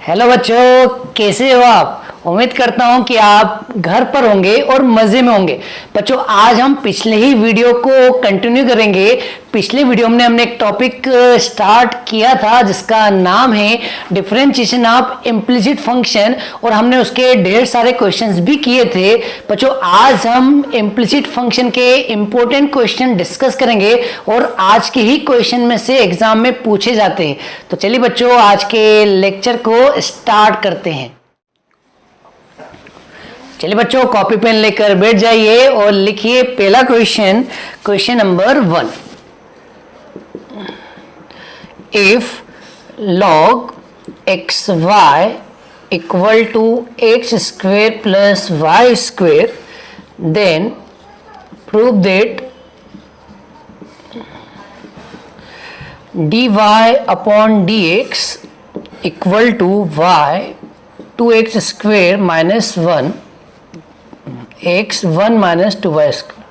Hello बच्चों, कैसे हो आप। उम्मीद करता हूं कि आप घर पर होंगे और मजे में होंगे। बच्चों, आज हम पिछले ही वीडियो को कंटिन्यू करेंगे। पिछले वीडियो में हमने एक टॉपिक स्टार्ट किया था जिसका नाम है डिफरेंशिएशन ऑफ इम्प्लिसिट फंक्शन, और हमने उसके ढेर सारे क्वेश्चंस भी किए थे। बच्चों, आज हम इम्प्लिसिट फंक्शन के इंपॉर्टेंट क्वेश्चन डिस्कस करेंगे और आज के ही क्वेश्चन में से एग्जाम में पूछे जाते हैं। तो चलिए बच्चों, आज के लेक्चर को स्टार्ट करते हैं। चलिए बच्चों, कॉपी पेन लेकर बैठ जाइए और लिखिए पहला question, question number 1। If log xy equal to x square plus y square, then prove that dy upon dx equal to y 2x square minus 1 x 1 minus 2y square.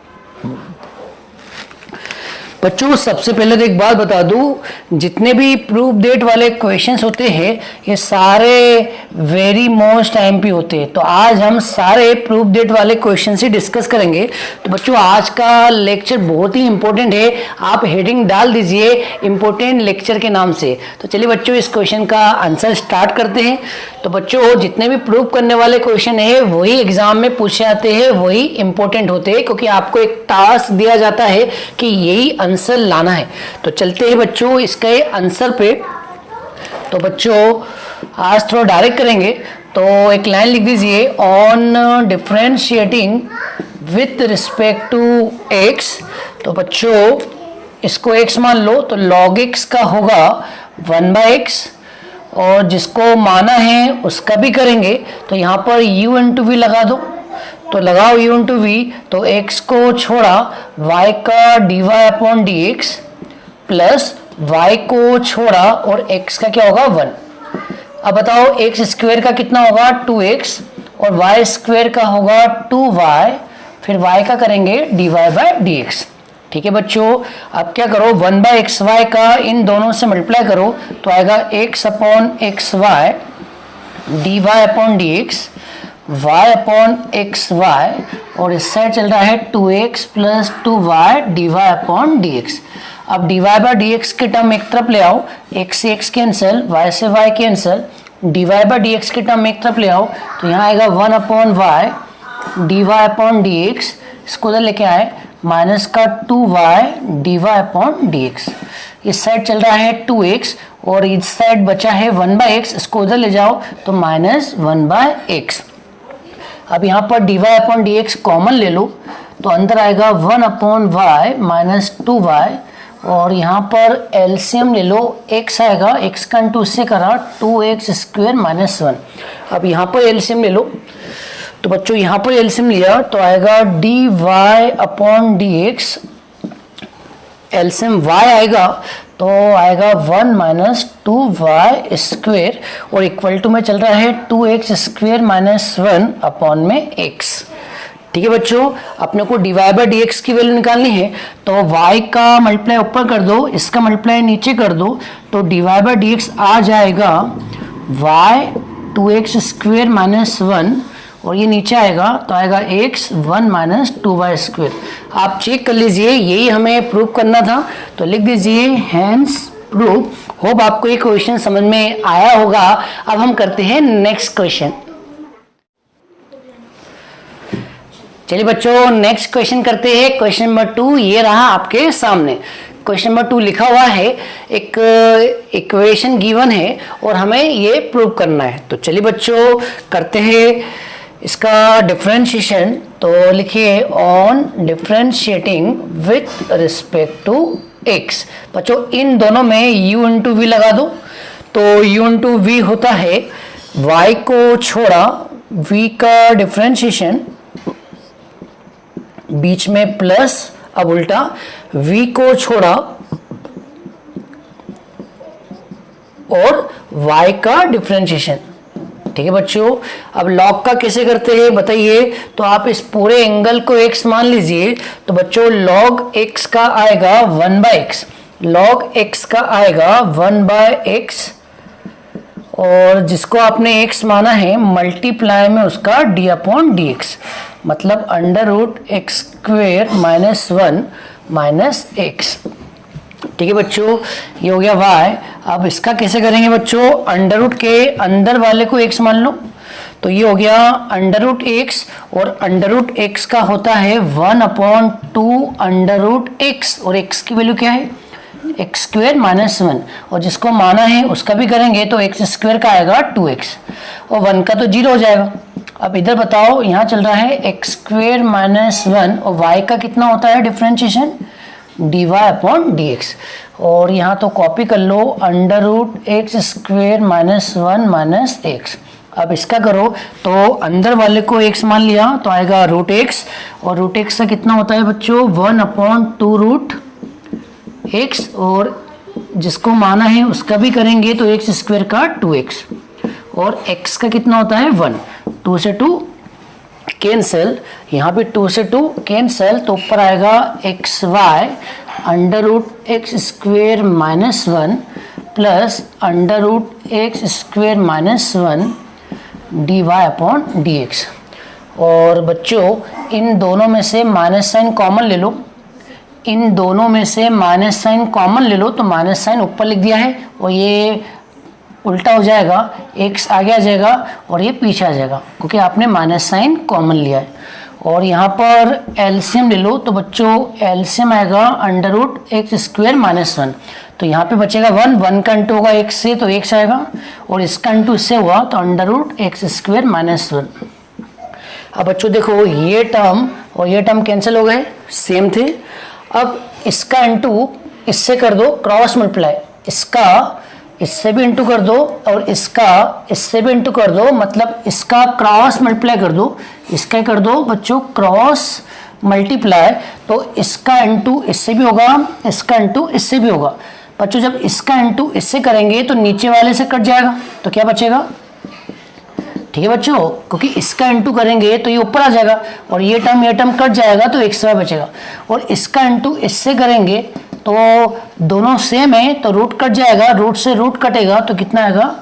बच्चों, सबसे पहले तो एक बात बता दूं, जितने भी प्रूफ डेट वाले क्वेश्चंस होते हैं ये सारे वेरी मोस्ट एमपी होते हैं। तो आज हम सारे प्रूफ डेट वाले क्वेश्चंस ही डिस्कस करेंगे। तो बच्चों, आज का लेक्चर बहुत ही इंपॉर्टेंट है। आप हेडिंग डाल दीजिए इंपॉर्टेंट लेक्चर के नाम से। तो चलिए बच्चों, इस क्वेश्चन का आंसर स्टार्ट करते हैं। तो बच्चों, जितने भी प्रूव करने वाले क्वेश्चन है वही एग्जाम में पूछे जाते हैं, वही इंपॉर्टेंट होते हैं, क्योंकि आपको एक टास्क दिया जाता है कि यही आंसर लाना है। तो चलते हैं बच्चों इसके आंसर पे। तो बच्चों, आज थोड़ा डायरेक्ट करेंगे। तो एक लाइन लिख दीजिए, on differentiating with respect to x. तो बच्चों, इसको एक्स मान लो तो log x का होगा 1/x, और जिसको माना है उसका भी करेंगे। तो यहाँ पर u इंटू वी लगा दो। तो लगाओ u इंटू वी, तो x को छोड़ा y का dy upon d x, plus y को छोड़ा और x का क्या होगा 1। अब बताओ x स्क्वेयर का कितना होगा 2x, और y स्क्वेयर का होगा 2y, फिर y का करेंगे dy बाय डी एक्स। ठीक है बच्चों, अब क्या करो 1/xy का इन दोनों से मल्टीप्लाई करो तो आएगा x upon x y d y upon d x, y upon x y, और इस साइड चल रहा है 2x plus 2y d y upon d x. अब dy बाय डी एक्स के टर्म एक तरफ ले आओ, x से x कैंसिल, y से y cancel, dy by d x के टर्म एक तरफ ले आओ तो यहाँ आएगा 1 upon y d y upon d x, इसको उधर लेके आए माइनस का 2y d y upon d x. इस साइड चल रहा है 2x और इस साइड बचा है 1/x, इसको उधर ले जाओ तो माइनस 1/x। अब यहाँ पर dy upon d x common ले लो तो अंदर आएगा 1 अपॉन वाई माइनस 2y, और यहाँ पर एलसीएम ले लो, x आएगा, x का इंटू उससे करा 2x स्क्वेयर माइनस 1। अब यहाँ पर एलसीएम ले लो। तो बच्चों, यहाँ पर एलसीएम लिया तो आएगा d y upon d x, LCM y आएगा तो आएगा 1 माइनस 2y स्क्वेयर, और इक्वल टू में चल रहा है 2x स्क्वेयर माइनस 1 अपॉन में x। ठीक है बच्चों, अपने को dy बाय डी एक्स की वैल्यू निकालनी है। तो y का मल्टीप्लाई ऊपर कर दो, इसका मल्टीप्लाई नीचे कर दो, तो dy बाय डी एक्स आ जाएगा y 2x स्क्वेयर माइनस 1, और ये नीचे आएगा तो आएगा x 1 माइनस 2y स्क्वेयर। आप चेक कर लीजिए, यही हमें प्रूव करना था। तो लिख दीजिए हैंस प्रूव। होप आपको ये क्वेश्चन समझ में आया होगा। अब हम करते हैं नेक्स्ट क्वेश्चन। चलिए बच्चों, नेक्स्ट क्वेश्चन करते हैं। क्वेश्चन नंबर 2 ये रहा आपके सामने। क्वेश्चन नंबर 2 लिखा हुआ है, एक इक्वेशन गिवन है और हमें ये प्रूव करना है। तो चलिए बच्चों, करते हैं इसका डिफरेंशिएशन। तो लिखिए on differentiating with respect to x। बच्चों, इन दोनों में u इंटू वी लगा दो। तो u इंटू वी होता है y को छोड़ा v का डिफरेंशिएशन, बीच में प्लस, अब उल्टा v को छोड़ा और y का डिफरेंशिएशन। ठीक है बच्चों, अब log का कैसे करते हैं बताइए। तो आप इस पूरे एंगल को x मान लीजिए। तो बच्चों, log x का आएगा 1/x, log x का आएगा 1/x, और जिसको आपने x माना है मल्टीप्लाई में उसका d अपॉन डी एक्स, मतलब under root x square minus 1 minus x. ठीक है बच्चों, ये हो गया y। अब इसका कैसे करेंगे बच्चों, अंडर रूट के अंदर वाले को x मान लो, तो ये हो गया अंडर रूट एक्स, और अंडर रूट एक्स का होता है 1 अपॉन 2 अंडर रूट एक्स, और x की वैल्यू क्या है एक्स स्क्वेयर माइनस 1, और जिसको माना है उसका भी करेंगे तो एक्स स्क्वेयर का आएगा 2x, और 1 का तो 0 हो जाएगा। अब इधर बताओ, यहाँ चल रहा है एक्स स्क्वेयर माइनस 1, और y का कितना होता है डिफ्रेंशिएशन dy अपॉन dx, और यहाँ तो कॉपी कर लो under root x square minus 1 minus x. अब इसका करो तो अंदर वाले को x मान लिया तो आएगा रूट एक्स, और रूट एक्स का कितना होता है बच्चों 1 अपॉन 2 रूट एक्स, और जिसको माना है उसका भी करेंगे तो एक्स स्क्वेयर का 2x, और x का कितना होता है 1, 2 से 2 कैंसिल, यहाँ पे 2 से 2 कैंसिल, तो ऊपर आएगा x y under root x square minus 1 plus under root x square minus 1 d y upon d x. और बच्चों इन दोनों में से माइनस साइन कॉमन ले लो, इन दोनों में से माइनस साइन कॉमन ले लो, तो माइनस साइन ऊपर लिख दिया है और ये उल्टा हो जाएगा, x आगे आ जाएगा और ये पीछे आ जाएगा क्योंकि आपने माइनस साइन कॉमन लिया है। और यहाँ पर एलसीएम ले लो, तो बच्चों एलसीएम आएगा under root x square minus 1, तो यहाँ पे बचेगा 1, 1 का इंटू होगा x से तो x आएगा, और इसका इंटू इससे हुआ तो under root x square minus 1। अब बच्चों देखो ये टर्म और ये टर्म कैंसिल हो गए, सेम थे। अब इसका इंटू इससे कर दो क्रॉस मल्टीप्लाई, इसका इससे भी इंटू कर दो और इसका इससे भी इंटू कर दो, मतलब इसका क्रॉस मल्टीप्लाई कर दो, इसका कर दो बच्चों क्रॉस मल्टीप्लाई, तो इसका इंटू इससे भी होगा, इसका इंटू इससे भी होगा। बच्चों जब इसका इंटू इससे करेंगे तो नीचे वाले से कट जाएगा, तो क्या बचेगा, ठीक है बच्चों, क्योंकि इसका इंटू करेंगे तो ये ऊपर आ जाएगा और ये टर्म कट जाएगा तो एक्स वाई बचेगा, और इसका इंटू इससे करेंगे तो दोनों सेम है तो रूट कट जाएगा, रूट से रूट कटेगा तो कितना आएगा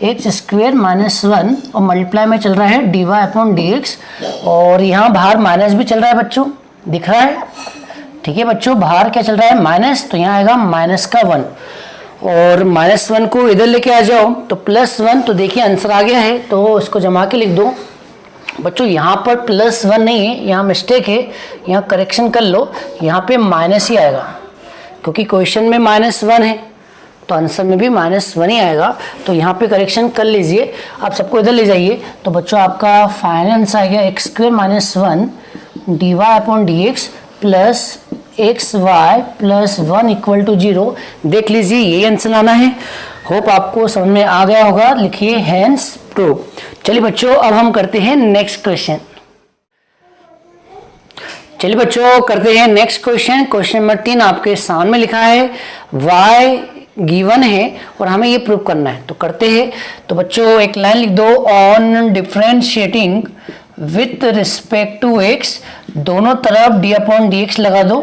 एक्स स्क्वेयर माइनस 1, और मल्टीप्लाई में चल रहा है d y upon d x, और यहाँ बाहर माइनस भी चल रहा है बच्चों, दिख रहा है, ठीक है बच्चों, बाहर क्या चल रहा है माइनस, तो यहाँ आएगा माइनस का 1, और माइनस 1 को इधर लेके आ जाओ तो प्लस 1, तो देखिए आंसर आ गया है, तो इसको जमा के लिख दो। बच्चों यहाँ पर प्लस 1 नहीं है, यहाँ मिस्टेक है, यहाँ करेक्शन कर लो, यहाँ पे माइनस ही आएगा क्योंकि क्वेश्चन में माइनस 1 है तो आंसर में भी माइनस 1 ही आएगा, तो यहाँ पे करेक्शन कर लीजिए। आप सबको इधर ले जाइए, तो बच्चों आपका फाइनल आंसर आ गया x square minus 1 d y upon d x plus x y plus 1 equal to 0। देख लीजिए यही आंसर आना है। होप आपको समझ में आ गया होगा, लिखिए हैंस प्रूव। चलिए बच्चों अब हम करते हैं नेक्स्ट क्वेश्चन। चलिए बच्चों करते हैं नेक्स्ट क्वेश्चन। क्वेश्चन नंबर 3 आपके सामने लिखा है y गिवन है और हमें ये प्रूव करना है, तो करते हैं। तो बच्चों एक लाइन लिख दो, on differentiating with respect to x, दोनों तरफ d अपॉन डी एक्स लगा दो।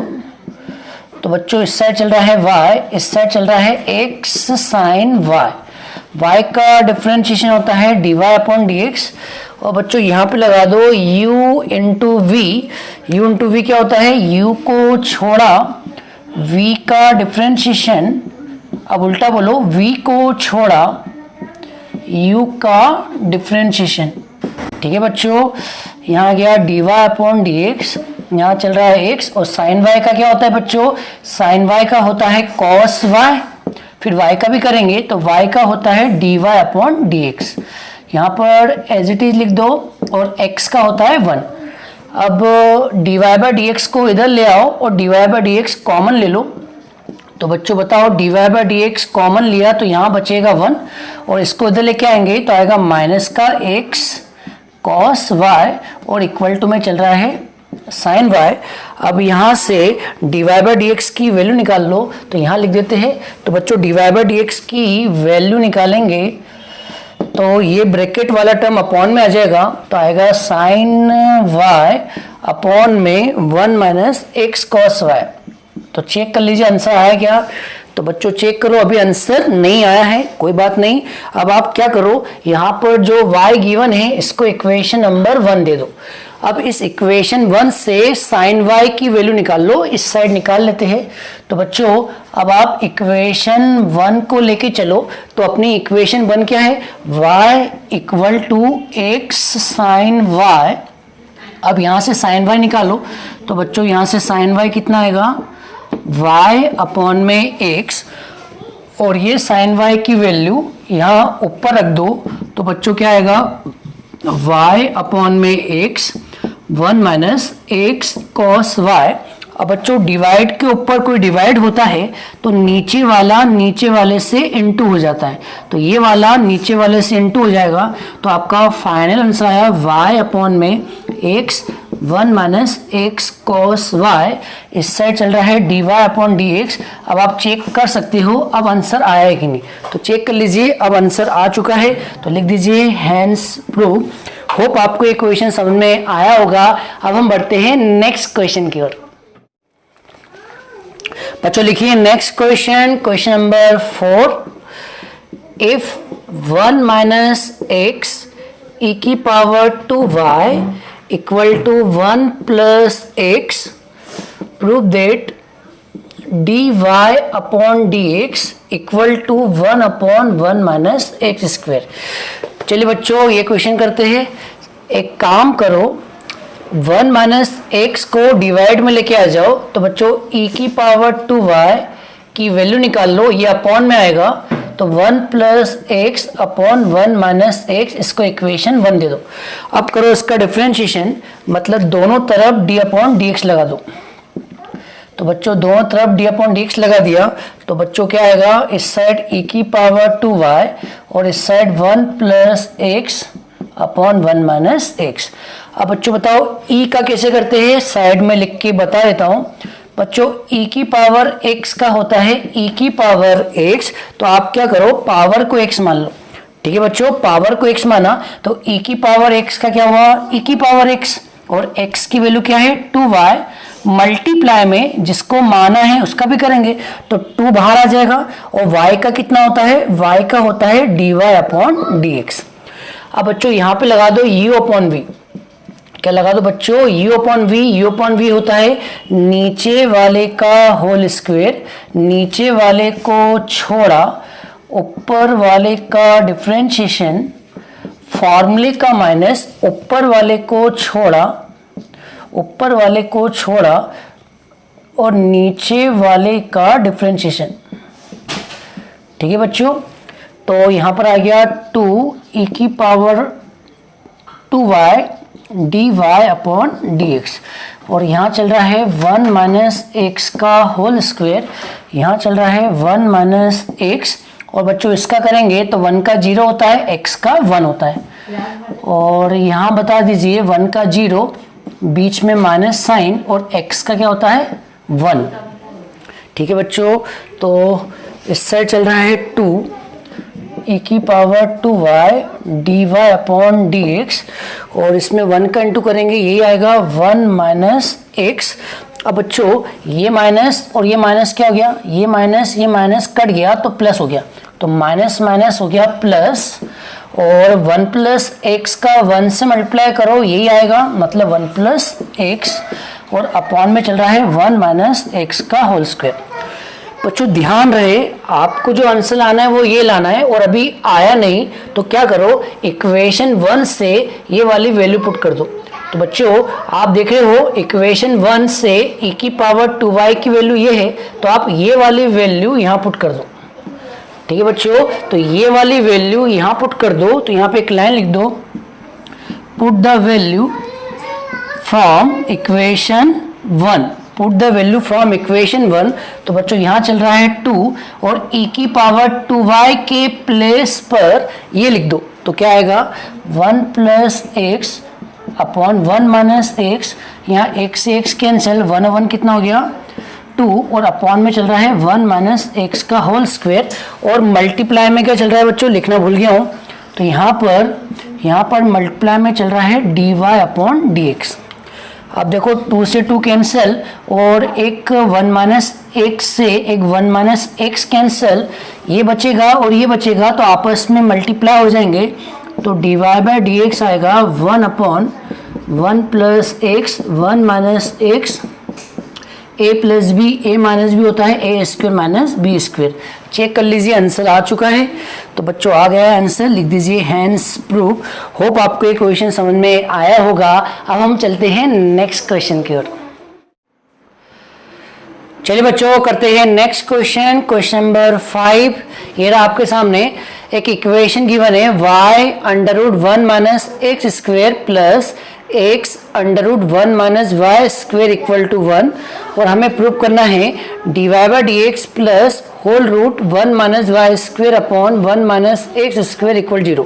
तो बच्चों इस साइड चल रहा है y, इस साइड चल रहा है x साइन y, y का डिफरेंशिएशन होता है dy अपॉन डी एक्स, और बच्चों यहाँ पे लगा दो u into v. u into v क्या होता है, u को छोड़ा v का डिफरेंशिएशन, अब उल्टा बोलो v को छोड़ा u का डिफरेंशिएशन, ठीक है बच्चों। यहाँ आ गया dy अपॉन डी एक्स, यहाँ चल रहा है x, और साइन y का क्या होता है बच्चों, साइन y का होता है cos y, फिर y का भी करेंगे तो y का होता है dy अपॉन डी एक्स। यहाँ पर एज इट इज लिख दो, और x का होता है 1। अब dy बाई डी एक्स को इधर ले आओ और dy by d x common ले लो। तो बच्चों बताओ dy by d x common लिया तो यहाँ बचेगा 1, और इसको इधर लेके आएंगे तो आएगा माइनस का x cos y, और इक्वल टू में चल रहा है साइन y। अब यहाँ से dy बाई डी एक्स की वैल्यू निकाल लो, तो यहाँ लिख देते हैं। तो बच्चों dy बाई डी एक्स की वैल्यू निकालेंगे तो ये ब्रैकेट वाला टर्म अपॉन में आ जाएगा, तो आएगा साइन y अपॉन में 1 माइनस एक्स कॉस y। तो चेक कर लीजिए आंसर आया क्या, तो बच्चों चेक करो, अभी आंसर नहीं आया है, कोई बात नहीं। अब आप क्या करो, यहाँ पर जो y गिवन है इसको इक्वेशन नंबर 1 दे दो। अब इस इक्वेशन 1 से साइन y की वैल्यू निकाल लो, इस साइड निकाल लेते हैं। तो बच्चों अब आप इक्वेशन 1 को लेके चलो, तो अपनी इक्वेशन 1 क्या है, y equal to x sine y। अब यहाँ से साइन y निकालो, तो बच्चों यहाँ से साइन y कितना आएगा, y अपॉन में x, और ये साइन y की वैल्यू यहाँ ऊपर रख दो, तो बच्चों क्या आएगा, y अपॉन में x 1 minus x cos y। अब बच्चों डिवाइड के ऊपर कोई डिवाइड होता है तो नीचे वाला नीचे वाले से इनटू हो जाता है, तो ये वाला नीचे वाले से इनटू हो जाएगा। तो आपका फाइनल आंसर आया y अपॉन में x 1 minus x cos y। इस साइड चल रहा है dy अपॉन dx। अब आप चेक कर सकते हो अब आंसर आया है कि नहीं, तो चेक कर लीजिए, अब आंसर आ चुका है, तो लिख दीजिए हैंस प्रूव। होप आपको ये क्वेश्चन समझ में आया होगा। अब हम बढ़ते हैं नेक्स्ट क्वेश्चन की ओर। बच्चों लिखिए next question, question number 4। If 1 minus x e की power 2y equal to 1 plus x, prove that dy upon dx equal to 1 upon 1 minus x square. चलिए बच्चों ये क्वेश्चन करते हैं। एक काम करो, 1 माइनस एक्स को डिवाइड में लेके आ जाओ, तो बच्चों e की पावर 2y की वैल्यू निकाल लो, ये अपॉन में आएगा, तो 1 plus x upon 1 minus x, इसको इक्वेशन 1 दे दो। अब करो इसका डिफरेंशिएशन, मतलब दोनों तरफ d अपॉन डी एक्स लगा दो। तो बच्चों दोनों तरफ d अपॉन डी एक्स लगा दिया, तो बच्चों क्या आएगा, इस साइड e की पावर 2y और इस side 1 plus x upon 1 minus x. अब बच्चों बताओ e का कैसे करते हैं, साइड में लिख के बता देता हूं। बच्चों e की पावर x का होता है e की पावर x, तो आप क्या करो, पावर को x मान लो। ठीक है बच्चों, पावर को x माना तो e की पावर x का क्या हुआ, e की पावर x, और x की वैल्यू क्या है 2y, मल्टीप्लाई में जिसको माना है उसका भी करेंगे, तो 2 बाहर आ जाएगा, और y का कितना होता है, y का होता है dy अपॉन dx। अब बच्चों यहाँ पे लगा दो u अपॉन v, क्या लगा दो बच्चों, u upon v। u upon v होता है नीचे वाले का होल स्क्वायर, नीचे वाले को छोड़ा ऊपर वाले का डिफरेंशिएशन, फॉर्मूले का माइनस ऊपर वाले को छोड़ा, ऊपर वाले को छोड़ा और नीचे वाले का डिफरेंशिएशन। ठीक है बच्चों, तो यहाँ पर आ गया 2 e की power 2y dy upon dx, और यहाँ चल रहा है 1 माइनस एक्स का होल स्क्वायर, यहाँ चल रहा है 1 माइनस एक्स, और बच्चों इसका करेंगे तो 1 का 0 होता है, x का 1 होता है, और यहाँ बता दीजिए 1 का 0, बीच में माइनस साइन, और x का क्या होता है 1। ठीक है बच्चों, तो इस साइड चल रहा है 2 e की power 2y dy upon dx, और इसमें 1 का इंटू करेंगे, यही आएगा 1 माइनस एक्स। अब बच्चों ये माइनस और ये माइनस क्या हो गया, ये माइनस कट गया तो प्लस हो गया, तो माइनस माइनस हो गया प्लस, और 1 प्लस एक्स का 1 से मल्टीप्लाई करो, यही आएगा, मतलब 1 प्लस एक्स, और अपॉन में चल रहा है 1 माइनस एक्स का होल स्क्वायर। बच्चों ध्यान रहे, आपको जो आंसर लाना है वो ये लाना है, और अभी आया नहीं तो क्या करो, इक्वेशन 1 से ये वाली वैल्यू पुट कर दो। तो बच्चों आप देख रहे हो इक्वेशन 1 से e की पावर 2y की वैल्यू ये है, तो आप ये वाली वैल्यू यहाँ पुट कर दो। ठीक है बच्चों, तो ये वाली वैल्यू यहाँ पुट कर दो, तो यहाँ पे एक लाइन लिख दो, put the value from equation 1, put the value from equation 1। तो बच्चों यहाँ चल रहा है 2, और e की पावर 2y के प्लेस पर ये लिख दो, तो क्या आएगा 1 plus x upon 1 minus x, यहाँ x से x कैंसिल, 1 1 कितना हो गया 2, और अपॉन में चल रहा है 1 माइनस एक्स का होल स्क्वायर, और मल्टीप्लाई में क्या चल रहा है बच्चों, लिखना भूल गया हूँ, तो यहाँ पर मल्टीप्लाई में चल रहा है dy अपॉन dx। अब देखो 2 से 2 कैंसिल और एक 1 माइनस एक्स से एक 1 माइनस एक्स कैंसिल, ये बचेगा और ये बचेगा तो आपस में मल्टीप्लाई हो जाएंगे। तो d y by d x आएगा 1 upon 1 plus x 1 minus x a plus b, a minus b होता है a square minus b square. Check कर लीजिए आंसर आ चुका है। तो बच्चों आ गया है आंसर, लिख दीजिए हैंस प्रूफ। होप आपको ये क्वेश्चन समझ में आया होगा। अब हम चलते हैं नेक्स्ट क्वेश्चन की ओर। चलिए बच्चों करते हैं नेक्स्ट क्वेश्चन, क्वेश्चन नंबर 5। ये रहा आपके सामने एक इक्वेशन गिवन है y under root 1 minus x square plus x under root 1 minus y square equal to 1 और हमें प्रूव करना है d y by d x plus whole root 1 minus y square upon 1 minus x square equal 0।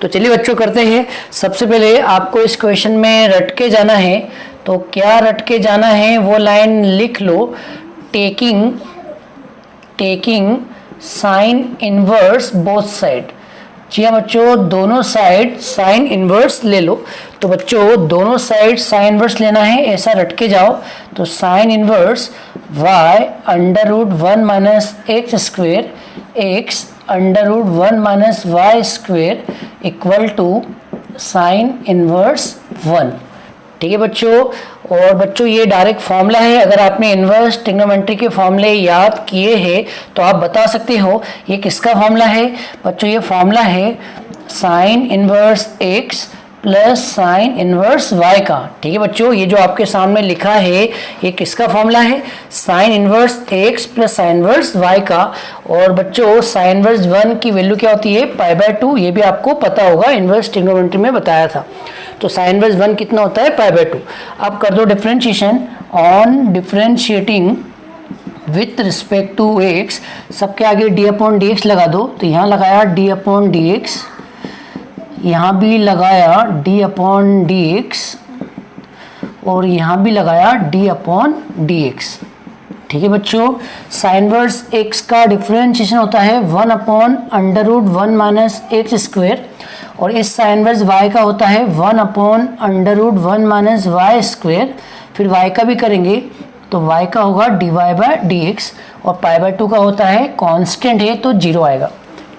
तो चलिए बच्चों करते हैं। सबसे पहले आपको इस क्वेश्चन में रट के जाना है। तो क्या रट के जाना है वो लाइन लिख लो, taking sine inverse both side. जी हाँ बच्चों, दोनों साइड साइन इनवर्स ले लो। तो बच्चों दोनों साइड साइन इनवर्स लेना है, ऐसा रट के जाओ। तो sine inverse y under root 1 minus x square x under root 1 minus y square equal to sine inverse 1। ठीक है बच्चों। और बच्चों ये डायरेक्ट फॉर्मूला है। अगर आपने इनवर्स ट्रिग्नोमेट्री के फॉर्मूले याद किए हैं तो आप बता सकते हो ये किसका फॉर्मूला है। बच्चों ये फॉर्मूला है sine inverse x plus sine inverse y का। ठीक है बच्चों, ये जो आपके सामने लिखा है ये किसका फॉर्मूला है, sine inverse x plus sine inverse y का। और बच्चों साइन इनवर्स 1 की वैल्यू क्या होती है, पाई बाय 2। ये भी आपको पता होगा, इनवर्स ट्रिग्नोमेट्री में बताया था। तो साइन इनवर्स 1 कितना होता है, पाई बाय 2। अब कर दो differentiation, on differentiating with respect to x, सबके आगे डी अपॉन डी एक्स लगा दो। तो यहाँ लगाया डी अपॉन डी एक्स, यहाँ भी लगाया डी अपॉन डी एक्स और यहाँ भी लगाया डी अपॉन डी एक्स। ठीक है बच्चों, साइन इनवर्स एक्स का डिफरेंशिएशन होता है 1 upon under root 1 minus x square और इस साइन इनवर्स वाई का होता है 1 upon under root 1 minus y square. फिर वाई का भी करेंगे तो वाई का होगा d y by d x और पाई बाय 2 का होता है, कांस्टेंट है तो 0 आएगा।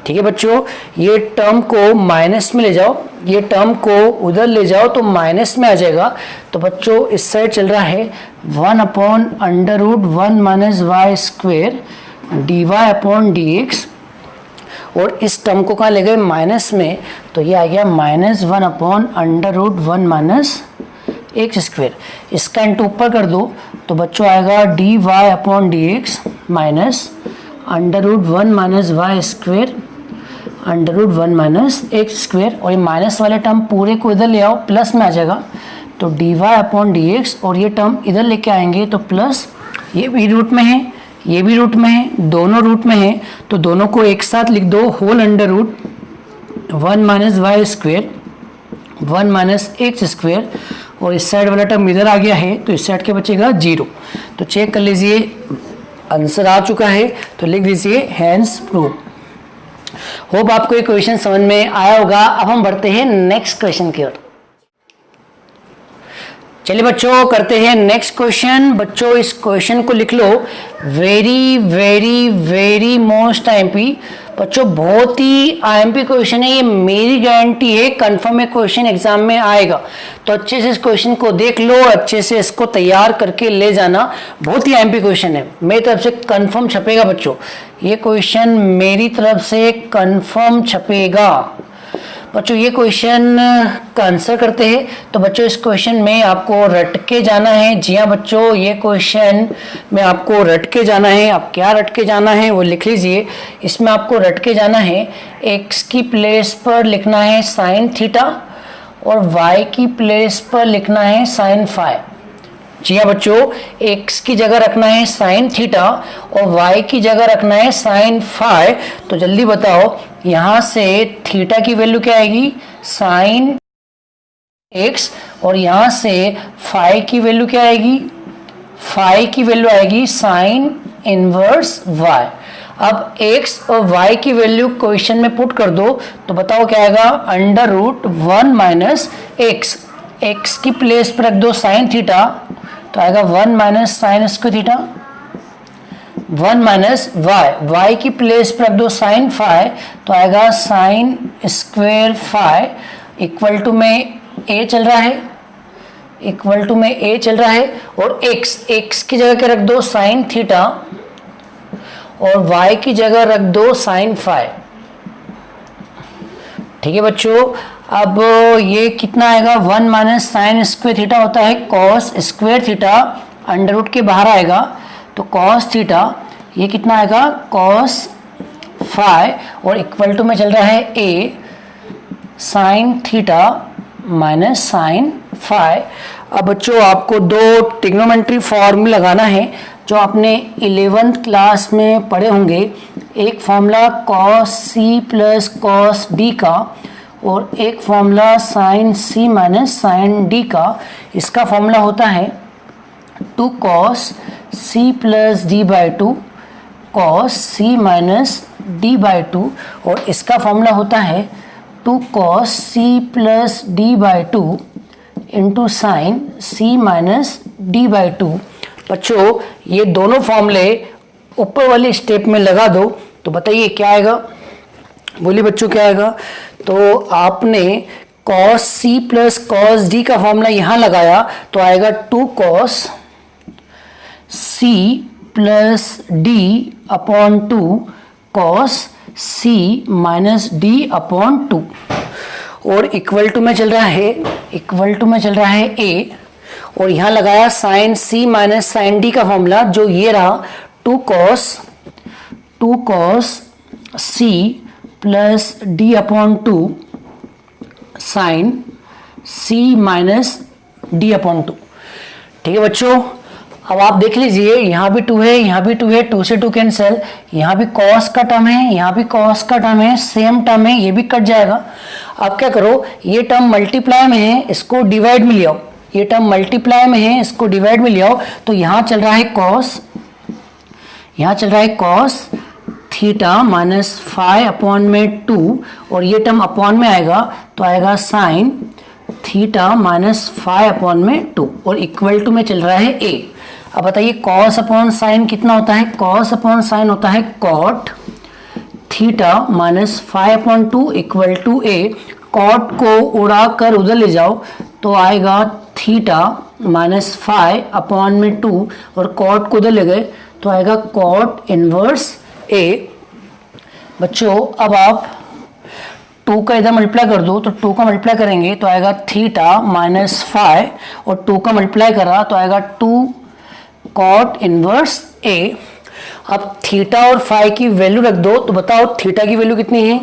ठीक है बच्चों, ये टर्म को माइनस में ले जाओ, ये टर्म को उधर ले जाओ तो माइनस में आ जाएगा। तो बच्चों इस साइड चल रहा है 1 upon under root 1 minus y square d y upon d x और इस टर्म को कहाँ ले गए, माइनस में। तो ये आ गया minus 1 upon under root 1 minus x square. इसका इंटू ऊपर कर दो तो बच्चों आएगा d y upon d x minus under root 1 minus y square under root 1 minus x square. और ये माइनस वाले टर्म पूरे को इधर ले आओ, प्लस में आ जाएगा। तो d y upon d x और ये टर्म इधर लेके आएंगे तो प्लस, ये भी रूट में है ये भी रूट में है, दोनों रूट में है तो दोनों को एक साथ लिख दो, whole under root 1 minus y square 1 minus x square और इस साइड वाला टर्म इधर आ गया है तो इस साइड के बचेगा 0। तो चेक कर लीजिए आंसर आ चुका है। तो लिख दीजिए हैंस प्रूफ। होप आपको ये क्वेश्चन समझ में आया होगा। अब हम बढ़ते हैं नेक्स्ट क्वेश्चन की ओर। चलिए बच्चों करते हैं नेक्स्ट क्वेश्चन। बच्चों इस क्वेश्चन को लिख लो, very very very most IMP. बच्चों बहुत ही आईएमपी क्वेश्चन है, ये मेरी गारंटी है कंफर्म क्वेश्चन एग्जाम में आएगा। तो अच्छे से इस क्वेश्चन को देख लो, अच्छे से इसको तैयार करके ले जाना। बहुत ही आईएमपी क्वेश्चन है, मेरी तरफ से कंफर्म छपेगा बच्चों, ये क्वेश्चन मेरी तरफ से कंफर्म छपेगा। बच्चों ये क्वेश्चन का आंसर करते हैं। तो बच्चों इस क्वेश्चन में आपको रट के जाना है। जी हाँ बच्चों, ये क्वेश्चन में आपको रट के जाना है। आप क्या रट के जाना है वो लिख लीजिए। इसमें आपको रट के जाना है, x की प्लेस पर लिखना है साइन थीटा और y की प्लेस पर लिखना है साइन फाई। जी हाँ बच्चों, x की जगह रखना है साइन थीटा और y की जगह रखना है साइन फाई। तो जल्दी बताओ, यहाँ से थीटा की वैल्यू क्या आएगी, साइन x और यहाँ से फाई की वैल्यू क्या आएगी, फाई की वैल्यू आएगी साइन इनवर्स y। अब x और y की वैल्यू क्वेश्चन में पुट कर दो तो बताओ क्या आएगा, under root 1 minus x. x की प्लेस पर रख दो साइन थीटा, तो आएगा 1 minus sine square theta. 1 minus y की प्लेस पर रख दो साइन फाई, तो आएगा sine square phi equal to में a चल रहा है, इक्वल टू में a चल रहा है, और x की जगह के रख दो साइन थीटा और y की जगह रख दो साइन फाई। ठीक है बच्चों, अब ये कितना आएगा, 1 माइनस साइन स्क्वायर थीटा होता है cos square theta, under root के बाहर आएगा तो कॉस थीटा, ये कितना आएगा कॉस फाई, और इक्वल टू में चल रहा है a sine theta minus sine phi. अब बच्चों आपको दो ट्रिग्नोमेट्री फॉर्मूला लगाना है जो आपने 11th क्लास में पढ़े होंगे। एक फॉर्मूला कॉस सी प्लस कॉस डी का और एक फॉर्मूला साइन सी माइनस साइन डी का। इसका फॉर्मूला होता है 2 cos C plus D by 2 cos C minus D by 2, और इसका फॉर्मूला होता है 2 cos C plus D by 2 into sine C minus D by 2। बच्चों ये दोनों फॉर्मूले ऊपर वाले स्टेप में लगा दो तो बताइए क्या आएगा, बोलिए बच्चों क्या आएगा। तो आपने कॉस सी प्लस कॉस डी का फॉर्मूला यहाँ लगाया तो आएगा 2 कॉस सी प्लस डी अपॉन 2 कॉस सी माइनस डी अपॉन 2, और इक्वल टू में चल रहा है, इक्वल टू में चल रहा है a, और यहाँ लगाया साइन सी माइनस साइन डी का फॉर्मूला जो ये रहा 2 कॉस सी प्लस डी अपॉन 2 साइन सी माइनस डी अपॉन 2। ठीक है बच्चों, अब आप देख लीजिए यहाँ भी 2 है, यहाँ भी 2 है, 2 से 2 कैंसिल, यहाँ भी कॉस का टर्म है, यहाँ भी कॉस का टर्म है, सेम टर्म है, ये भी कट जाएगा। अब क्या करो, ये टर्म मल्टीप्लाई में है, इसको डिवाइड में ले आओ, ये टर्म मल्टीप्लाई में है, इसको डिवाइड में ले आओ, तो यहाँ चल रहा है कॉस, यहाँ चल रहा है cos theta minus phi upon में 2, और ये टर्म अपॉन में आएगा तो आएगा sine theta minus phi upon में 2, और इक्वल टू में चल रहा है a। अब बताइए कॉस अपॉन साइन कितना होता है, कॉस अपॉन साइन होता है cot theta minus phi upon 2 equal to a। Cot को उड़ा कर उधर ले जाओ तो आएगा थीटा माइनस फाई अपॉन में 2, और कॉट को उधर ले गए तो आएगा कॉट इनवर्स a। बच्चों अब आप 2 का इधर मल्टीप्लाई कर दो, तो 2 का मल्टीप्लाई करेंगे तो आएगा थीटा माइनस फाई, और 2 का मल्टीप्लाई कर रहा तो आएगा 2 कॉट इनवर्स a। अब थीटा और फाई की वैल्यू रख दो, तो बताओ थीटा की वैल्यू कितनी है,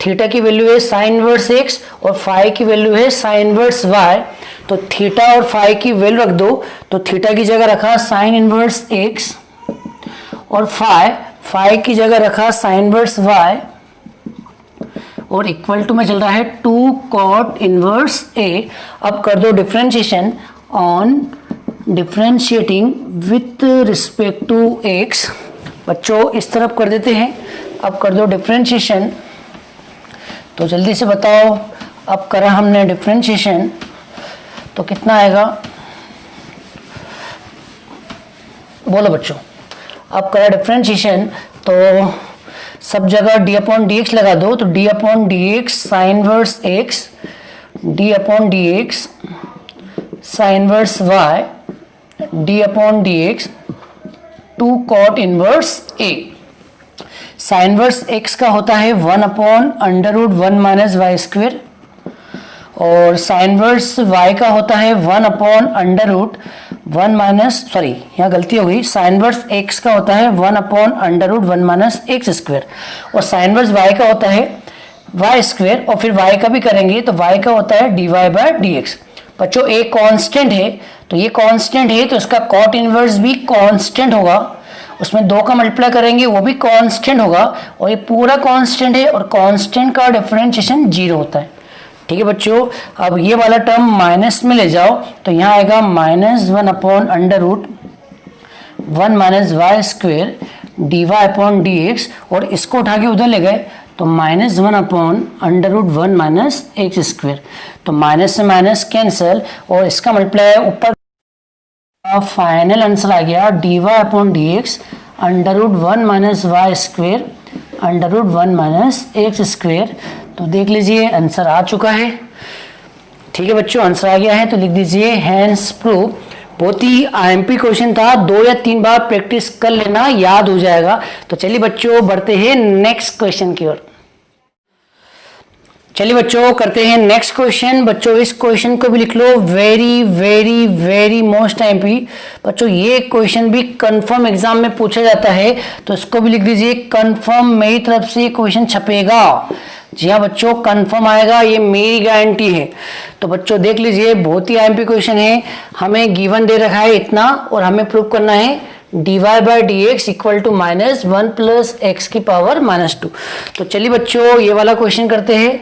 थीटा की वैल्यू है साइन इनवर्स x और फाई की वैल्यू है साइन इनवर्स y। तो थीटा और फाई की वैल्यू रख दो, तो थीटा की जगह रखा साइन इनवर्स x और फाई की जगह रखा साइन इनवर्स y, और इक्वल टू में चल रहा है 2 कॉट इनवर्स a। अब कर दो differentiation on differentiating with respect to x। बच्चों इस तरफ कर देते हैं, अब कर दो डिफरेंशिएशन, तो जल्दी से बताओ। अब करा हमने डिफरेंशिएशन तो कितना आएगा, बोलो बच्चों। अब करा डिफरेंशिएशन तो सब जगह डी अपॉन डी एक्स लगा दो, तो d upon d x sine verse x, d upon d x sine verse y, d upon d x 2 cot inverse a. Sine verse x का होता है 1 upon under root 1 minus y square, और sine verse y का होता है 1 upon under root 1 minus, sorry यहाँ गलती हो गई, साइन वर्स एक्स का होता है 1 upon under root 1 minus x square, और साइन वर्स वाई का होता है वाई स्क्वेयर, और फिर वाई का भी करेंगे तो वाई का होता है d y by d x. बच्चों ए कांस्टेंट है, तो ये कांस्टेंट है तो इसका कॉट इनवर्स भी कांस्टेंट होगा, उसमें 2 का मल्टीप्लाई करेंगे वो भी कांस्टेंट होगा, और ये पूरा कांस्टेंट है, और कांस्टेंट का डिफरेंशिएशन 0 होता है। ठीक है बच्चों, अब ये वाला टर्म माइनस में ले जाओ तो यहाँ आएगा -1 upon under root 1 minus y square d y upon d x, और इसको उठा के उधर ले गए तो -1 अपॉन √1 माइनस एक्स स्क्वेयर, तो माइनस से माइनस कैंसिल और इसका मल्टीप्लाई ऊपर फाइनल आंसर आ गया dy upon dx √1 minus y square √1 minus x square. तो देख लीजिए आंसर आ चुका है। ठीक है बच्चों, आंसर आ गया है तो लिख दीजिए हैंस प्रूव। बहुत ही आईएमपी क्वेश्चन था, 2 या 3 बार प्रैक्टिस कर लेना, याद हो जाएगा। तो चलिए बच्चों बढ़ते हैं नेक्स्ट क्वेश्चन की ओर। चलिए बच्चों करते हैं नेक्स्ट क्वेश्चन। बच्चों इस क्वेश्चन को भी लिख लो, very very very most IMP. बच्चों ये क्वेश्चन भी कंफर्म एग्जाम में पूछा जाता है, तो इसको भी लिख दीजिए कंफर्म, मेरी तरफ से क्वेश्चन छपेगा। जी हाँ बच्चों, कंफर्म आएगा, ये मेरी गारंटी है। तो बच्चों देख लीजिए, बहुत ही आईएमपी क्वेश्चन है। हमें गिवन दे रखा है इतना और हमें प्रूव करना है dy by d x equal to -1 plus x की पावर -2। तो चलिए बच्चों ये वाला क्वेश्चन करते हैं।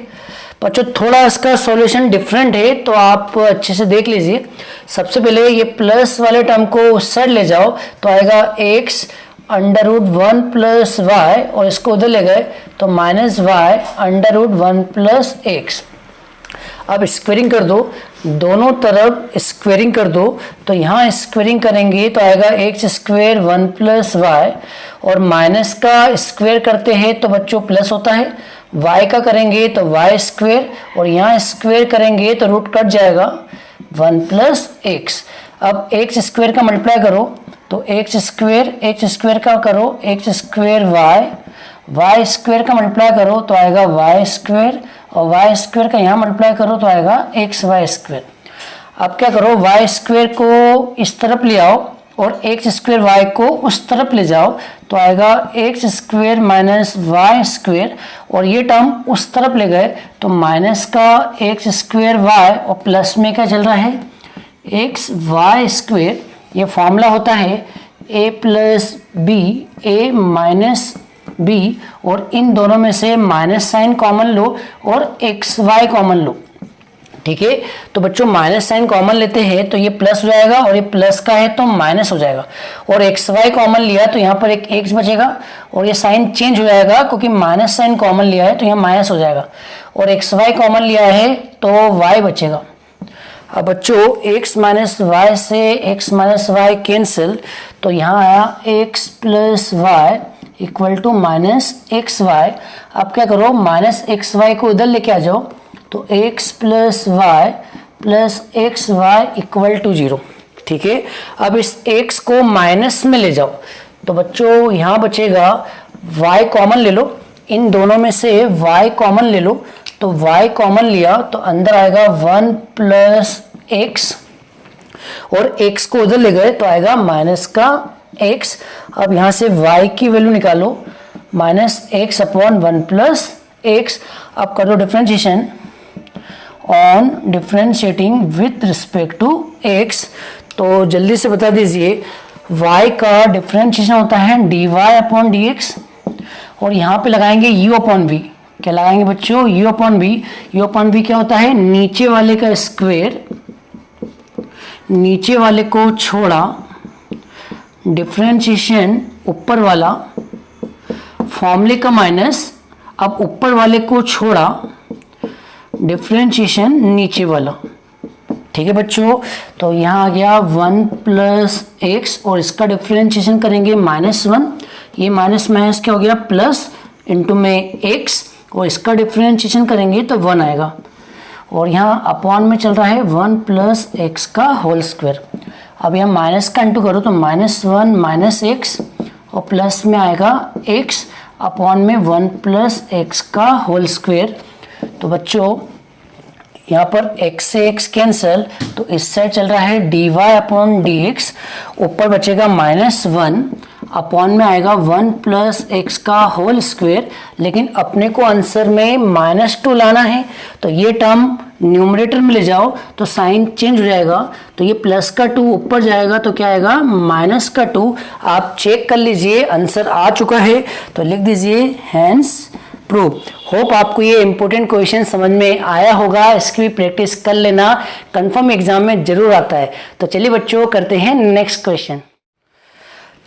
बच्चों थोड़ा इसका सॉल्यूशन डिफरेंट है, तो आप अच्छे से देख लीजिए। सबसे पहले ये प्लस वाले टर्म को उस साइड ले जाओ, तो आएगा x √1 प्लस वाई, और इसको उधर ले गए तो -y √1 प्लस एक्स। अब स्क्वेयरिंग कर दो, दोनों तरफ स्क्वेयरिंग कर दो, तो यहाँ स्क्वेयरिंग करेंगे तो आएगा एक्स स्क्वेयर 1 प्लस वाई, और माइनस का स्क्वेयर करते हैं तो बच्चों प्लस होता है, y का करेंगे तो वाई स्क्वेयर, और यहाँ स्क्वेयर करेंगे तो रूट कट जाएगा 1 प्लस एक्स। अब एक्स स्क्वेयर का मल्टीप्लाई करो तो एक्स स्क्वेयर का करो एक्स स्क्वेयर वाई स्क्वेयर का मल्टीप्लाई करो तो आएगा वाई स्क्वेयर, और वाई स्क्वेयर का यहाँ मल्टीप्लाई करो तो आएगा एक्स वाई स्क्वेयर। अब क्या करो, वाई स्क्वेयर को इस तरफ ले आओ और एक्स स्क्वेयर वाई को उस तरफ ले जाओ, तो आएगा x square minus y square, और ये टर्म उस तरफ ले गए तो माइनस का एक्स स्क्वेयर वाई, और प्लस में क्या चल रहा है एक्स वाई स्क्वेयर। ये फॉर्मूला होता है a plus b, a minus b, और इन दोनों में से माइनस साइन कॉमन लो और एक्स वाई कॉमन लो। ठीक है, तो बच्चों माइनस साइन कॉमन लेते हैं तो ये प्लस हो जाएगा, और ये प्लस का है तो माइनस हो जाएगा, और एक्स वाई कॉमन लिया तो यहाँ पर एक एक्स बचेगा, और ये साइन चेंज हो जाएगा क्योंकि माइनस साइन कॉमन लिया है तो यहाँ माइनस हो जाएगा, और एक्स वाई कॉमन लिया है तो वाई बचेगा। अब बच्चों x माइनस वाई से x माइनस वाई कैंसिल, तो यहाँ आया x plus y equal to minus x y. अब क्या करो, माइनस एक्स वाई को इधर लेके आ जाओ, तो x plus y plus x y equal to 0। ठीक है, अब इस x को माइनस में ले जाओ, तो बच्चों यहाँ बचेगा y कॉमन ले लो, इन दोनों में से y कॉमन ले लो, तो y कॉमन लिया तो अंदर आएगा 1 प्लस एक्स, और x को उधर ले गए तो आएगा माइनस का x। अब यहाँ से y की वैल्यू निकालो, minus x upon 1 plus x. अब करो differentiation on differentiating with respect to x, तो जल्दी से बता दीजिए y का डिफरेंशिएशन होता है dy अपॉन dx, और यहाँ पे लगाएंगे u अपॉन v। क्या लगाएंगे बच्चों, u upon v। u upon v क्या होता है, नीचे वाले का स्क्वायर, नीचे वाले को छोड़ा, डिफरेंशिएशन ऊपर वाला, फॉर्मूले का माइनस, अब ऊपर वाले को छोड़ा, डिफरेंशिएशन नीचे वाला। ठीक है बच्चों, तो यहाँ आ गया 1 प्लस एक्स, और इसका डिफरेंशिएशन करेंगे -1, ये माइनस माइनस क्या हो गया प्लस, इंटू में x, और इसका डिफरेंशिएशन करेंगे तो 1 आएगा, और यहाँ अपॉन में चल रहा है 1 प्लस एक्स का होल स्क्वायर। अब यहाँ माइनस का इंटू करो तो -1 माइनस एक्स, और प्लस में आएगा x अपॉन में 1 प्लस एक्स का होल स्क्वायर। तो बच्चों यहाँ पर x से x कैंसिल, तो इस साइड चल रहा है dy अपॉन dx, ऊपर बचेगा -1 अपॉन में आएगा 1 प्लस एक्स का होल स्क्वायर, लेकिन अपने को आंसर में -2 लाना है, तो ये टर्म न्यूमरेटर में ले जाओ तो साइन चेंज हो जाएगा, तो ये प्लस का 2 ऊपर जाएगा तो क्या आएगा माइनस का 2। आप चेक कर लीजिए, आंसर आ चुका है, तो लिख दीजिए हैंस प्रूव। होप आपको ये इंपॉर्टेंट क्वेश्चन समझ में आया होगा, इसकी भी प्रैक्टिस कर लेना, कंफर्म एग्जाम में जरूर आता है। तो चलिए बच्चों करते हैं नेक्स्ट क्वेश्चन।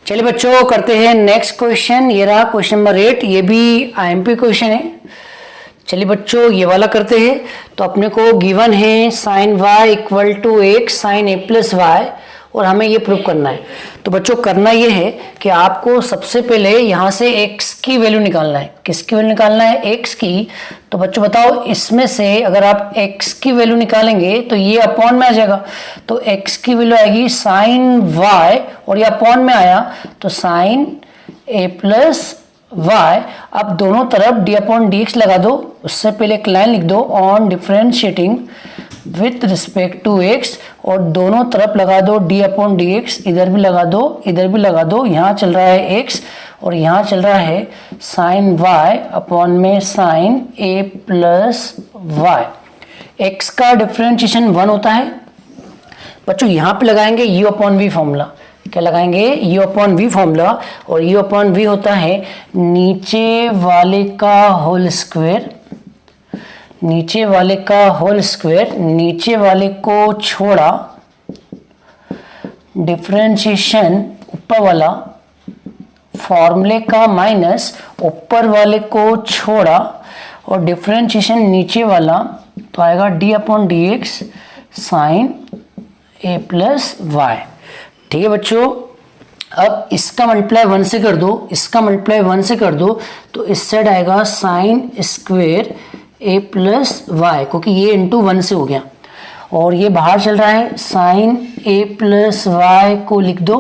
चलिए बच्चों करते हैं नेक्स्ट क्वेश्चन। ये रहा क्वेश्चन नंबर 8, ये भी आईएमपी क्वेश्चन है। चलिए बच्चों ये वाला करते हैं। तो अपने को गिवन है sine y equal to x sine a plus y और हमें ये प्रूव करना है। तो बच्चों करना ये है कि आपको सबसे पहले यहाँ से x की वैल्यू निकालना है। किसकी वैल्यू निकालना है? x की। तो बच्चों बताओ इसमें से अगर आप x की वैल्यू निकालेंगे तो ये अपॉन में आ जाएगा। तो x की वैल्यू आएगी साइन y और ये अपॉन में आया तो साइन a प्लस y। अब दोनों तरफ d अपॉन डी एक्स लगा दो। उससे पहले एक लाइन लिख दो on differentiating with respect to x और दोनों तरफ लगा दो d अपॉन डी एक्स। इधर भी लगा दो, इधर भी लगा दो। यहाँ चल रहा है x और यहाँ चल रहा है साइन y अपॉन में sine a plus y. x का डिफरेंशिएशन 1 होता है। बच्चों यहाँ पे लगाएंगे u अपॉन v फॉर्मूला। क्या लगाएंगे? u upon v formula. और u अपॉन v होता है नीचे वाले का होल स्क्वायर, नीचे वाले का होल स्क्वायर, नीचे वाले को छोड़ा डिफरेंशिएशन ऊपर वाला फॉर्मूले का माइनस ऊपर वाले को छोड़ा और डिफरेंशिएशन नीचे वाला तो आएगा d upon d x sine a plus y. ठीक है बच्चों, अब इसका मल्टीप्लाई 1 से कर दो, इसका मल्टीप्लाई 1 से कर दो तो इस साइड आएगा sine square a plus y, क्योंकि ये इंटू 1 से हो गया और ये बाहर चल रहा है। साइन a प्लस वाई को लिख दो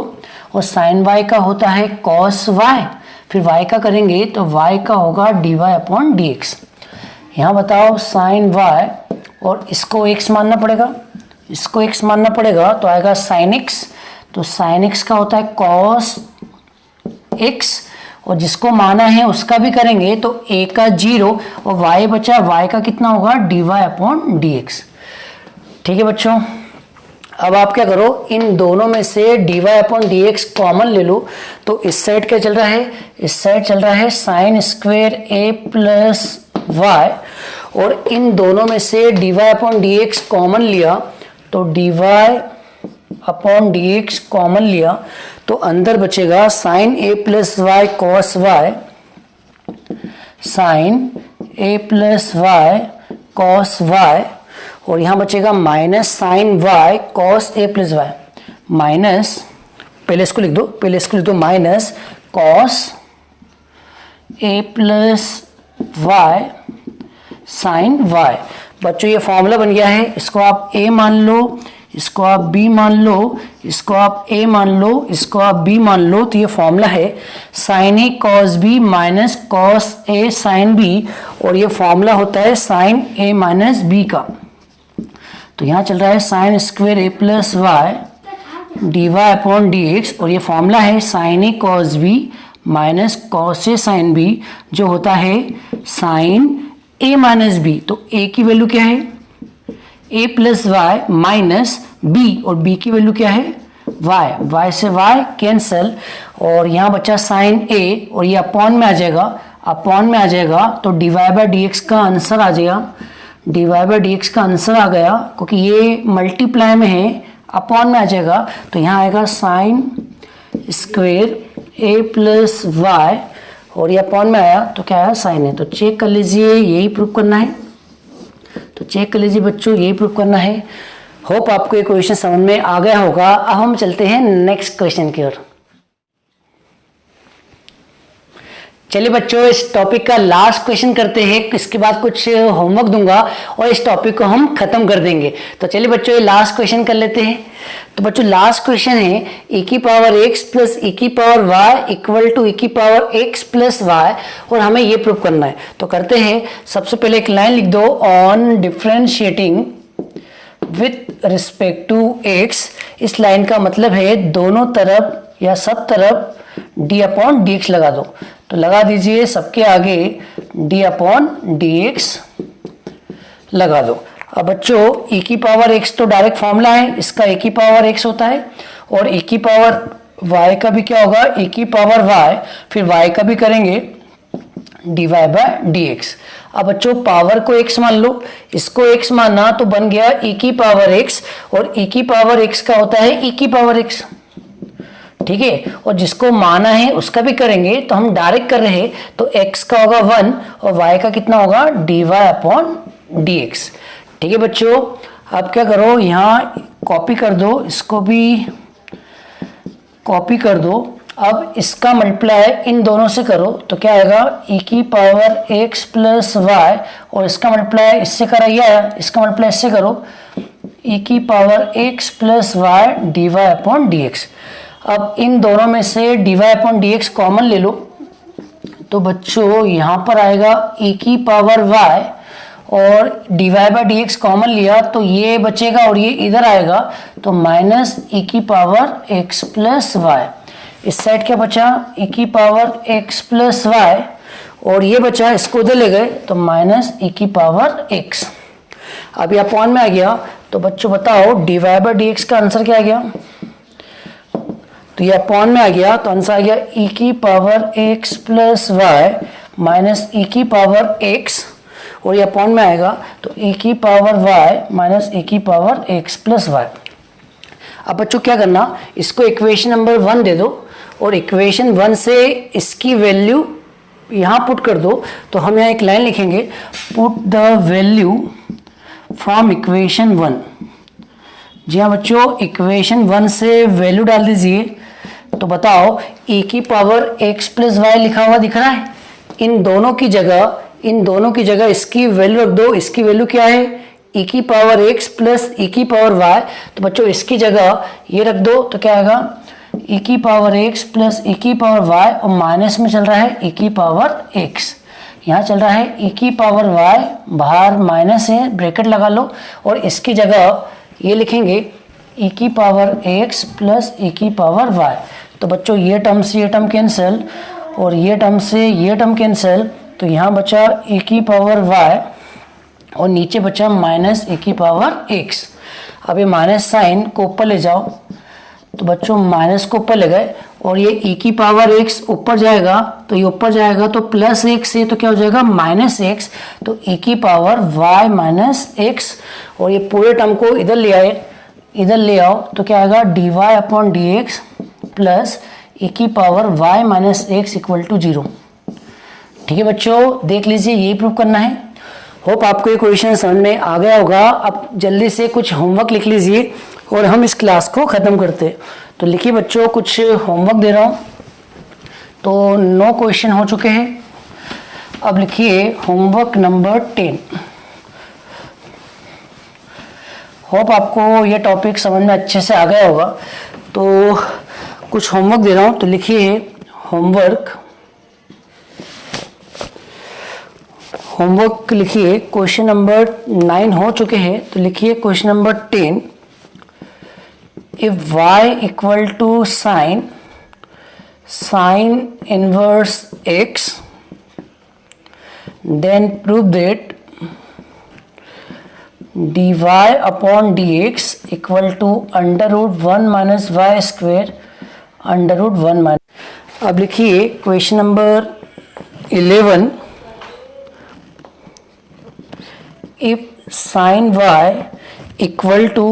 और साइन y का होता है कॉस y, फिर y का करेंगे तो y का होगा dy अपॉन डी एक्स। यहाँ बताओ साइन y और इसको x मानना पड़ेगा, इसको x मानना पड़ेगा तो आएगा साइन x। तो साइन x का होता है कॉस x और जिसको माना है उसका भी करेंगे तो a का 0 और y बचा, y का कितना होगा dy अपॉन डी एक्स। ठीक है बच्चों, अब आप क्या करो, इन दोनों में से dy upon d x common ले लो। तो इस साइड क्या चल रहा है? इस साइड चल रहा है sine square a plus y और इन दोनों में से dy upon d x common लिया तो dy upon d x common लिया तो अंदर बचेगा sine a plus y cos y, sine a plus y cos y और यहाँ बचेगा minus sine y cos a plus y, minus पहले इसको लिख दो, पहले इसको लिख दो minus cos a plus y sine y। बच्चों ये फॉर्मूला बन गया है, इसको आप a मान लो, इसको आप b मान लो, इसको आप a मान लो, इसको आप b मान लो। तो ये फॉर्मूला है sine a cos b minus cos a sine b और ये फॉर्मूला होता है साइन a माइनस b का। तो यहाँ चल रहा है sine square a plus y d y upon d x और ये फॉर्मूला है sine a cos b minus cos a sine b जो होता है साइन a माइनस b। तो a की वैल्यू क्या है? a plus y minus b और b की वैल्यू क्या है? y, y से y कैंसल और यहाँ बचा साइन a और ये अपॉन में आ जाएगा, अपॉन में आ जाएगा तो d y by d x का आंसर आ जाएगा, d y by d x का आंसर आ गया क्योंकि ये मल्टीप्लाई में है, अपॉन में आ जाएगा तो यहाँ आएगा sine square a plus y और ये अपॉन में आया तो क्या आया? साइन है। तो चेक कर लीजिए, यही प्रूव करना है। तो चेक कर लीजिए बच्चों, यही प्रूव करना है। होप आपको ये क्वेश्चन समझ में आ गया होगा। अब हम चलते हैं नेक्स्ट क्वेश्चन की ओर। चलिए बच्चों इस टॉपिक का लास्ट क्वेश्चन करते हैं, इसके बाद कुछ होमवर्क दूंगा और इस टॉपिक को हम खत्म कर देंगे। तो चलिए बच्चों ये लास्ट क्वेश्चन कर लेते हैं। तो बच्चों लास्ट क्वेश्चन है e की पावर x प्लस e की power y equal to e की पावर x प्लस y और हमें ये प्रूव करना है। तो करते हैं, सबसे पहले एक लाइन लिख दो on differentiating with respect to x। इस लाइन का मतलब है दोनों तरफ या सब तरफ d अपॉन डी एक्स लगा दो। तो लगा दीजिए सबके आगे d अपॉन डी एक्स लगा दो। अब बच्चों e की पावर x तो डायरेक्ट फॉर्मूला है, इसका e की पावर x होता है और e की पावर y का भी क्या होगा? e की पावर y, फिर y का भी करेंगे dy बाय डी एक्स। अब बच्चों पावर को x मान लो, इसको x माना तो बन गया e की पावर x और e की पावर x का होता है e की पावर x। ठीक है, और जिसको माना है उसका भी करेंगे, तो हम डायरेक्ट कर रहे हैं तो x का होगा 1 और y का कितना होगा dy अपॉन dx। ठीक है बच्चों, अब क्या करो, यहाँ कॉपी कर दो, इसको भी कॉपी कर दो। अब इसका मल्टीप्लाई इन दोनों से करो तो क्या आएगा e की पावर x प्लस वाई, और इसका मल्टीप्लाई इससे करा ये आया, इसका मल्टीप्लाई इससे करो e की power x plus y d y upon d x. अब इन दोनों में से d y upon d x common ले लो, तो बच्चों यहाँ पर आएगा e की पावर y और d y by d x common लिया तो ये बचेगा और ये इधर आएगा, तो माइनस e की पावर x प्लस वाई। इस साइड क्या बचा e की पावर x प्लस वाई, और ये बचा इसको उधर ले गए तो माइनस e की पावर x। अब ये अपॉन में आ गया, तो बच्चों बताओ d y by d x का आंसर क्या आ गया, तो ये अपॉन में आ गया तो आंसर आ गया e की power x plus y minus e की पावर x, और ये अपॉन में आएगा तो e की पावर y माइनस e की पावर x प्लस वाई। अब बच्चों क्या करना, इसको इक्वेशन नंबर 1 दे दो और इक्वेशन 1 से इसकी वैल्यू यहाँ पुट कर दो, तो हम यहाँ एक लाइन लिखेंगे, put the value from equation 1। जी हाँ बच्चों, इक्वेशन 1 से वैल्यू डाल दीजिए, तो बताओ e की पावर x प्लस वाई लिखा हुआ दिख रहा है, इन दोनों की जगह इसकी वैल्यू रख दो। इसकी वैल्यू क्या है e की पावर x प्लस e की पावर y, तो बच्चों इसकी जगह ये रख दो तो क्या आएगा e की पावर x प्लस e की पावर y, और माइनस में चल रहा है e की पावर x, यहाँ चल रहा है e की पावर y, बाहर माइनस है ब्रैकेट लगा लो, और इसकी जगह ये लिखेंगे e की पावर x प्लस e की पावर y। तो बच्चों ये टर्म से ये टर्म कैंसिल और ये टर्म से ये टर्म कैंसिल, तो यहाँ बचा e की पावर y और नीचे बचा माइनस e की पावर x। अब ये माइनस साइन को ऊपर ले जाओ, तो बच्चों माइनस को ऊपर ले गए और ये e की पावर x ऊपर जाएगा, तो ये ऊपर जाएगा तो प्लस x है तो क्या हो जाएगा माइनस x, तो e की पावर y माइनस x, और ये पूरे टर्म को इधर ले आए, इधर ले आओ तो क्या आएगा d y upon d x plus e की power y minus x equal to 0। ठीक है बच्चों, देख लीजिए यही प्रूव करना है। होप आपको ये क्वेश्चन समझ में आ गया होगा। अब जल्दी से कुछ होमवर्क लिख लीजिए और हम इस क्लास को ख़त्म करते हैं। तो लिखिए बच्चों, कुछ होमवर्क दे रहा हूँ। तो 9 क्वेश्चन हो चुके हैं। अब लिखिए होमवर्क नंबर 10। होप आपको ये टॉपिक समझ में अच्छे से आ गया होगा। तो कुछ होमवर्क दे रहा हूँ, तो लिखिए होमवर्क लिखिए। क्वेश्चन नंबर 9 हो चुके हैं, तो लिखिए question number 10। If y equal to sine inverse x, then prove that dy upon dx equal to under root 1 minus y square under root 1 minus. अब लिखिए क्वेश्चन नंबर 11। इफ साइन y equal to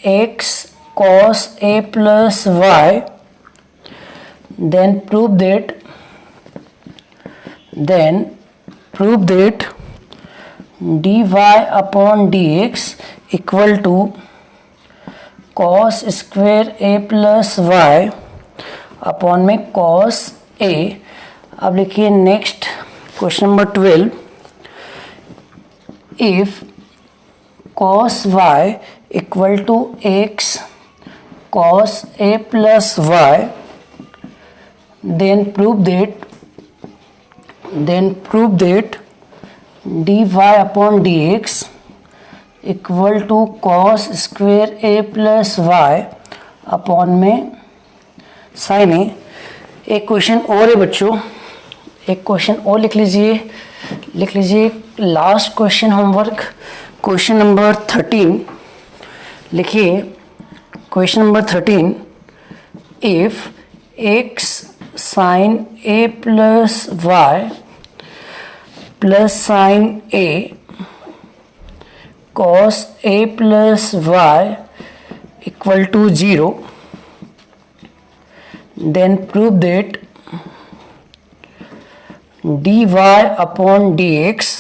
x cos a plus y, then prove that dy upon dx equal to cos square a plus y upon में cos a। अब लिखिए next question number 12। If cos y equal to x cos a plus y, then prove that dy upon dx equal to cos square a plus y upon में sine a. एक question और है बच्चों, एक question और लिख लीजिए last question homework. Question number 13 लिखिए। Question number 13। इफ x साइन a plus y plus sine a cos a plus y equal to 0, then prove that dy upon dx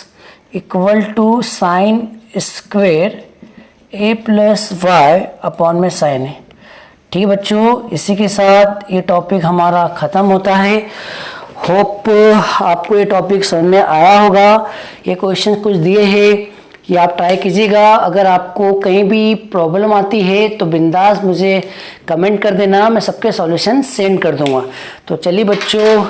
equal to sine square a plus y upon में sine है। ठीक है बच्चों, इसी के साथ ये टॉपिक हमारा ख़त्म होता है। होप आपको ये टॉपिक समझ में आया होगा। ये क्वेश्चन कुछ दिए हैं, ये आप ट्राई कीजिएगा। अगर आपको कहीं भी प्रॉब्लम आती है तो बिंदास मुझे कमेंट कर देना, मैं सबके सॉल्यूशन सेंड कर दूंगा। तो चलिए बच्चों,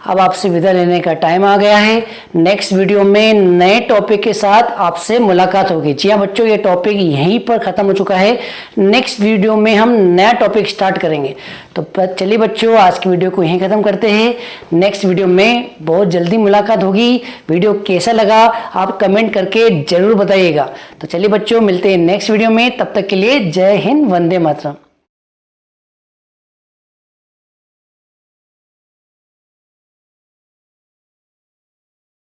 अब आपसे विदा लेने का टाइम आ गया है। नेक्स्ट वीडियो में नए टॉपिक के साथ आपसे मुलाकात होगी। जी हाँ बच्चों, ये टॉपिक यहीं पर ख़त्म हो चुका है। नेक्स्ट वीडियो में हम नया टॉपिक स्टार्ट करेंगे। तो चलिए बच्चों, आज की वीडियो को यहीं ख़त्म करते हैं। नेक्स्ट वीडियो में बहुत जल्दी मुलाकात होगी। वीडियो कैसा लगा आप कमेंट करके ज़रूर बताइएगा। तो चलिए बच्चों, मिलते हैं नेक्स्ट वीडियो में। तब तक के लिए जय हिंद, वंदे मातरम।